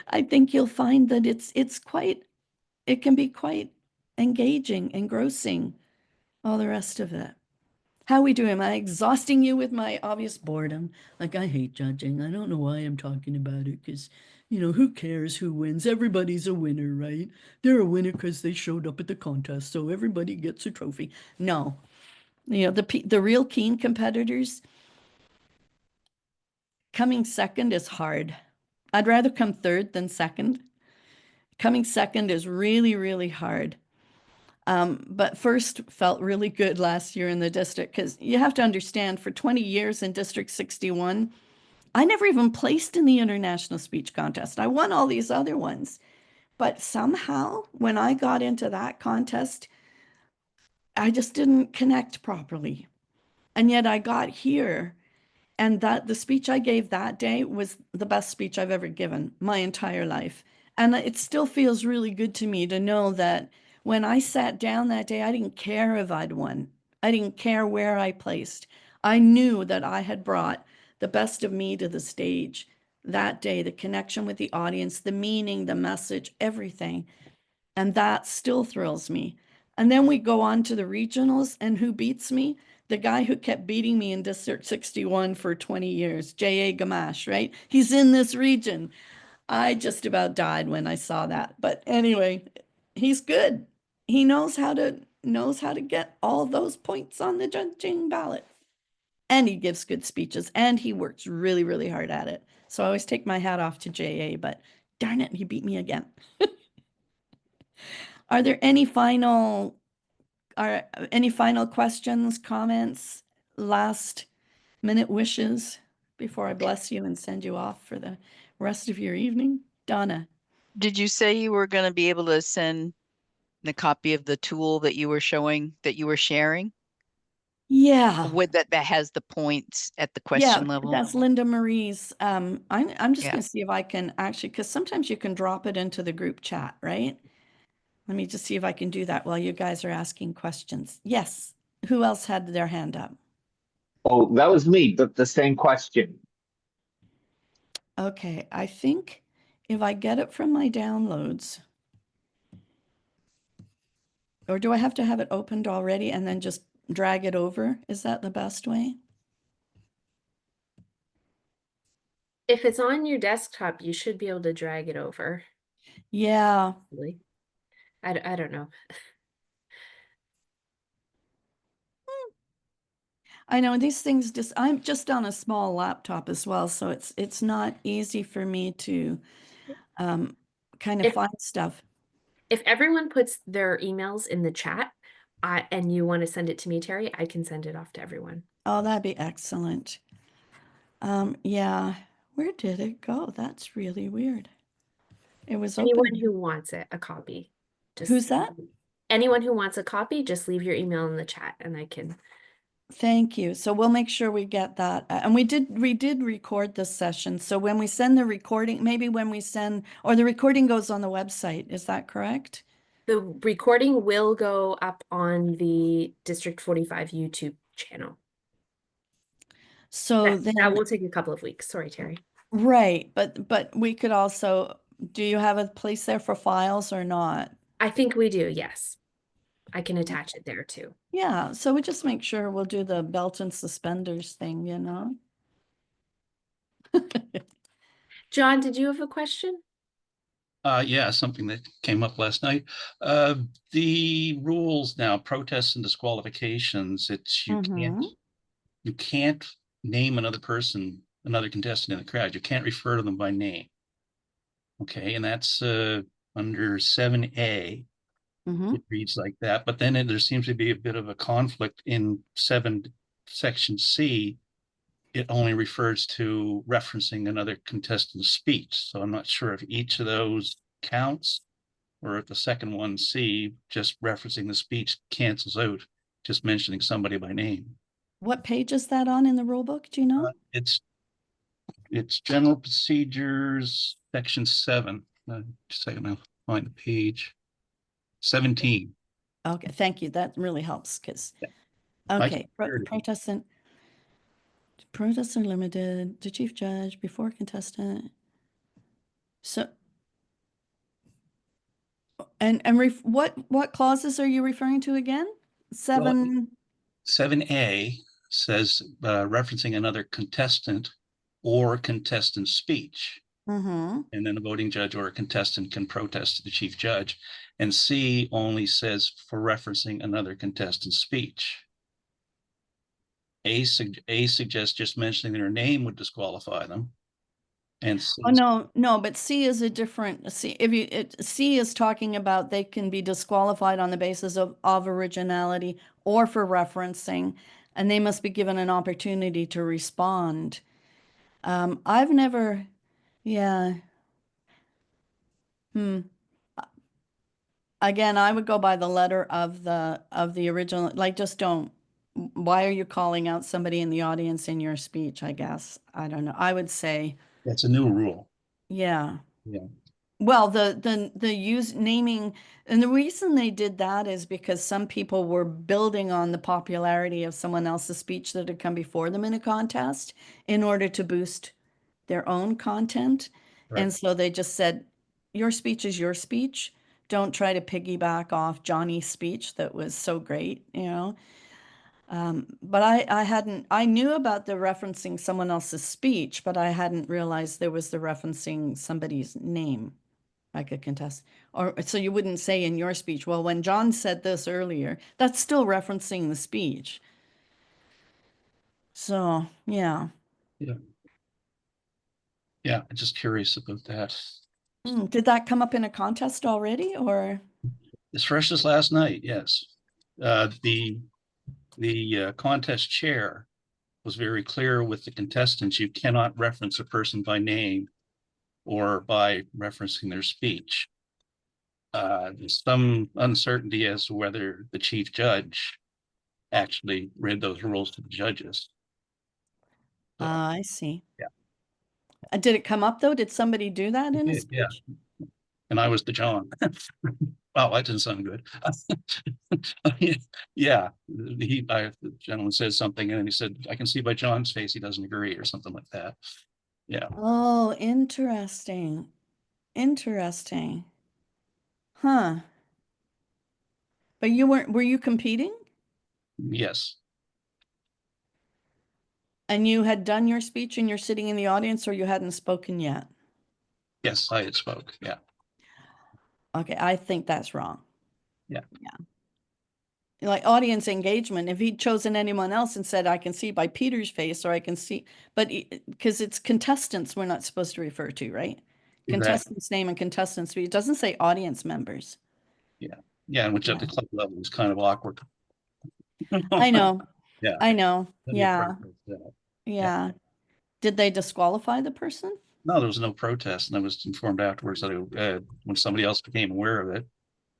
I think you'll find that it can be quite engaging, engrossing, all the rest of it. How we doing? Am I exhausting you with my obvious boredom? Like, I hate judging. I don't know why I'm talking about it, because, who cares who wins? Everybody's a winner, right? They're a winner because they showed up at the contest, so everybody gets a trophy. No, the real keen competitors, coming second is hard. I'd rather come third than second. Coming second is really, really hard. But first felt really good last year in the district, because you have to understand, for 20 years in District 61, I never even placed in the international speech contest. I won all these other ones. But somehow, when I got into that contest, I just didn't connect properly. And yet I got here, and that the speech I gave that day was the best speech I've ever given my entire life. And it still feels really good to me to know that when I sat down that day, I didn't care if I'd won. I didn't care where I placed. I knew that I had brought the best of me to the stage that day, the connection with the audience, the meaning, the message, everything. And that still thrills me. And then we go on to the regionals, and who beats me? The guy who kept beating me in District 61 for 20 years, J.A. Gamache, right? He's in this region. I just about died when I saw that. But anyway, he's good. He knows how to get all those points on the judging ballot. And he gives good speeches, and he works really, really hard at it. So I always take my hat off to JA, but darn it, he beat me again. Are there any final questions, comments, last minute wishes before I bless you and send you off for the rest of your evening? Donna. Did you say you were going to be able to send the copy of the tool that you were showing, that you were sharing? Yeah. With that has the points at the Yeah, question level? that's Linda Marie's. I'm just Yeah. gonna see if I can actually, because sometimes you can drop it into the group chat, right? Let me just see if I can do that while you guys are asking questions. Yes. Who else had their hand up? Oh, that was me, but the same question. Okay, I think if I get it from my downloads, or do I have to have it opened already and then just drag it over? Is that the best way? If it's on your desktop, you should be able to drag it over. Yeah. Really. I don't know. I know these things just, I'm just on a small laptop as well, so it's not easy for me to kind of If find stuff. if everyone puts their emails in the chat, and you want to send it to me, Teri, I can send it off to everyone. Oh, that'd be excellent. Yeah, where did it go? That's really weird. It was Anyone open. who wants it, a copy. Who's Just that? anyone who wants a copy, just leave your email in the chat and I can. Thank you. So we'll make sure we get that. And we did record this session. So when we send the recording, maybe when we send, or the recording goes on the website, is that correct? The recording will go up on the District 45 YouTube channel. So That then, will take a couple of weeks. Sorry, Teri. right, but we could also, do you have a place there for files or not? I think we do, yes. I can attach it there too. Yeah, so we just make sure we'll do the belt and suspenders thing, you know? John, did you have a question? Yeah, something that came up last night. The rules now, protests and disqualifications, it's you can't name another person, another contestant in the crowd. You can't refer to them by name. Okay, and that's under 7A. It reads like that, but then there seems to be a bit of a conflict in section C. It only refers to referencing another contestant's speech. So I'm not sure if each of those counts or if the second one, C, just referencing the speech cancels out just mentioning somebody by name. What page is that on in the rule book? Do you know? It's general procedures, section 7. Just a second, I'll find the page. 17. Okay, thank you. That really helps because, I okay, can hear it. protests are limited, the chief judge before contestant. So, and what clauses are you referring to again? Well, 7. 7A says referencing another contestant or contestant's speech. And then a voting judge or a contestant can protest to the chief judge. And C only says for referencing another contestant's speech. A suggests just mentioning their name would disqualify them. And C, Oh, no, but C is a different, C, C is talking about they can be disqualified on the basis of originality or for referencing, and they must be given an opportunity to respond. I've never, yeah. Again, I would go by the letter of the original, like just don't, why are you calling out somebody in the audience in your speech, I guess? I don't know. I would say, that's a new rule. yeah. Yeah. Well, the use naming, and the reason they did that is because some people were building on the popularity of someone else's speech that had come before them in a contest in order to boost their own content. Right. And so they just said, your speech is your speech. don't try to piggyback off Johnny's speech that was so great, you know. But I knew about the referencing someone else's speech, but I hadn't realized there was the referencing somebody's name, like a contest. Or so you wouldn't say in your speech, well, when John said this earlier, that's still referencing the speech. So, yeah. Yeah. Yeah, I'm just curious about that. Did that come up in a contest already, or? As fresh as last night, yes. The contest chair was very clear with the contestants. You cannot reference a person by name or by referencing their speech. There's some uncertainty as to whether the chief judge actually read those rules to the judges. So, I see. yeah. Did it come up though? Did somebody do that in a Yeah. speech? And I was the John. Wow, that didn't sound good. Yeah, the gentleman said something and he said, I can see by John's face he doesn't agree or something like that. Yeah. Oh, interesting. Interesting. Huh. But were you competing? Yes. And you had done your speech and you're sitting in the audience, or you hadn't spoken yet? Yes, I had spoke. Yeah. Okay, I think that's wrong. Yeah. Like audience engagement, if he'd chosen anyone else and said, I can see by Peter's face, or I can see, but because it's contestants we're not supposed to refer to, right? Exactly. Contestants name and contestants speech. It doesn't say audience members. Yeah. Yeah. And which at the club level is kind of awkward. I know. Yeah. I know. Yeah. Yeah. Did they disqualify the person? No, there was no protest. And I was informed afterwards that when somebody else became aware of it,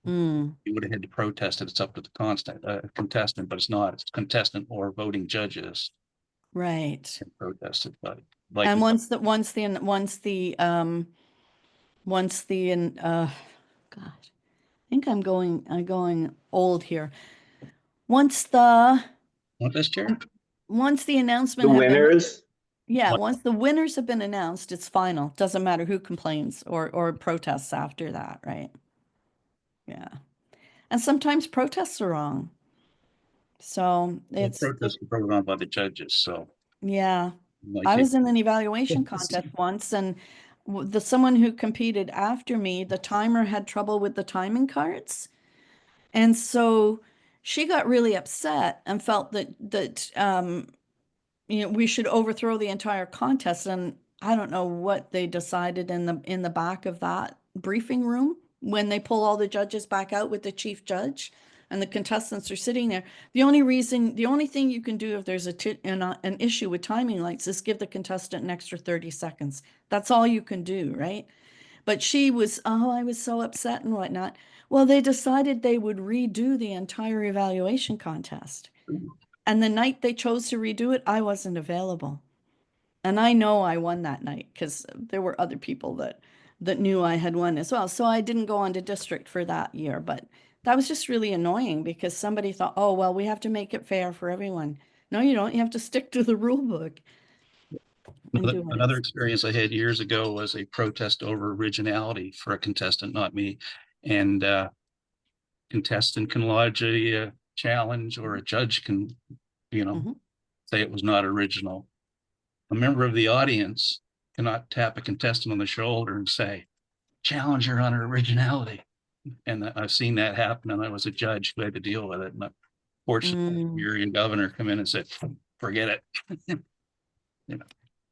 you would have had to protest it. It's up to the contestant, but it's not. It's contestant or voting judges. Right. Protested, but And once the God, I think I'm going old here. Once the announcement The had been made, winners. yeah, once the winners have been announced, it's final. Doesn't matter who complains or protests after that, right? Yeah. And sometimes protests are wrong. So protests were voted on by the judges. So yeah. I was in an evaluation contest once, and someone who competed after me, the timer had trouble with the timing cards. And so she got really upset and felt that we should overthrow the entire contest. And I don't know what they decided in the back of that briefing room when they pull all the judges back out with the chief judge and the contestants are sitting there. The only thing you can do if there's an issue with timing lights is give the contestant an extra 30 seconds. That's all you can do, right? But she was, I was so upset and whatnot. Well, they decided they would redo the entire evaluation contest. And the night they chose to redo it, I wasn't available. And I know I won that night because there were other people that knew I had won as well. So I didn't go on to district for that year, but that was just really annoying because somebody thought, oh, well, we have to make it fair for everyone. No, you don't. You have to stick to the rule book. Another experience I had years ago was a protest over originality for a contestant, not me. And contestant can lodge a challenge, or a judge can, say it was not original. A member of the audience cannot tap a contestant on the shoulder and say, challenge her on her originality. And I've seen that happen, and I was a judge who had to deal with it. And fortunately, the Urian governor come in and said, forget it.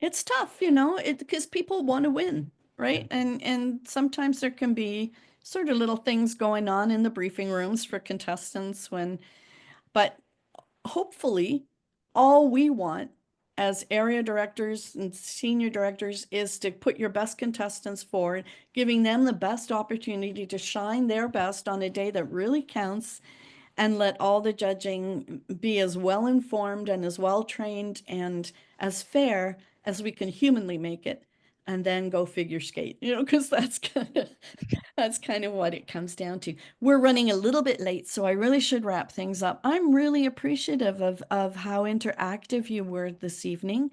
It's tough, because people want to win, right? And sometimes there can be sort of little things going on in the briefing rooms for contestants but hopefully all we want as area directors and senior directors is to put your best contestants forward, giving them the best opportunity to shine their best on a day that really counts, and let all the judging be as well informed and as well trained and as fair as we can humanly make it, and then go figure skate, because that's kind of what it comes down to. We're running a little bit late, so I really should wrap things up. I'm really appreciative of how interactive you were this evening.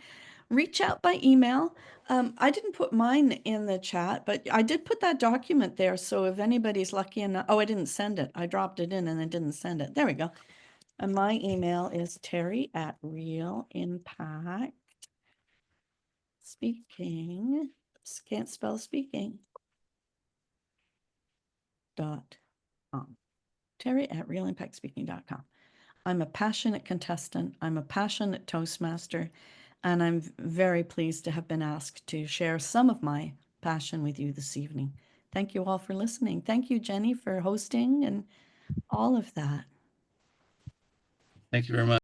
reach out by email. I didn't put mine in the chat, but I did put that document there. So if anybody's lucky enough, oh, I didn't send it. I dropped it in and I didn't send it. There we go. And my email is Teri@Real Impact Speaking. Can't spell speaking. .com. Teri@realimpactspeaking.com. I'm a passionate contestant. I'm a passionate Toastmaster, and I'm very pleased to have been asked to share some of my passion with you this evening. Thank you all for listening. Thank you, Jenny, for hosting and all of that. Thank you very much.